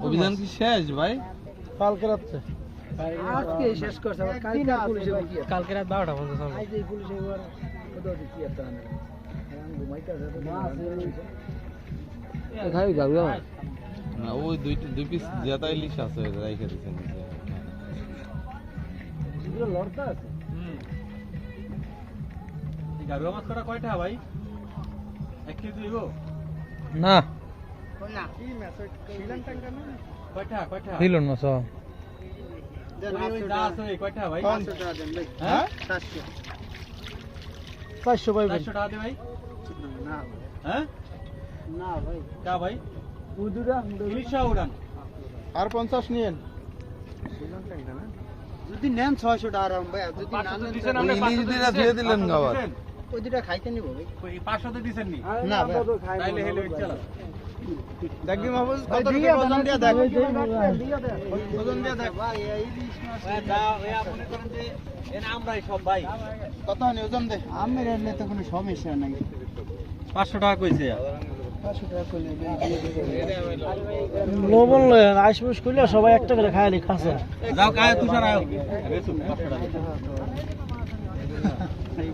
অভিযান কি শেষ ভাই? কালকে রাত্রে আজকে শেষ করছে কালকে রাত 12টা পর্যন্ত না ওই দুই পিস জেতা ইলিশ আছে রাইখে দিছেন লড়তা আছে। গাড়ুয়া মাছ কটা কয়টা ভাই? 1 কেজি হইব না কয়টা কয়টা দিল না সব যা আছে কয়টা ভাই? 500 টাকা দেন ভাই। হ্যাঁ 400 ভাই 400 টাকা দে ভাই। না হ্যাঁ না ভাই কা ভাই? উদুরা ইলিশ উড়ান আর 50 নিয়েন। যদি নেন 600 টাকা আরাম ভাই, যদি না নেন দিছেন আপনি 500 দিরা দিয়ে দিলেন গাওয়ার। ওই দুটা খাইতে নিব ভাই। ওই 500 তে দিছেন নি? না ভাই তাইলে হেলে চলো। দেখবি মাহফুজ ভাই কত দিয়া ওজন দিয়া দেখ। ওজন দিয়া দেখ ভাই, এই ইলিশ মাছ ভাই যা ওই মনে করেন যে এনা আমরাই সব ভাই। কত হনি ওজন দে। আমের এলে তো কোনো সমস্যা নাই। 500 টাকা কইছে। 500 টাকা কইলে লবণ লয় আইসপুস কইলে সবাই একটা করে খাইলি খাসা। যাও কায় তুষার আয়। 500 টাকা।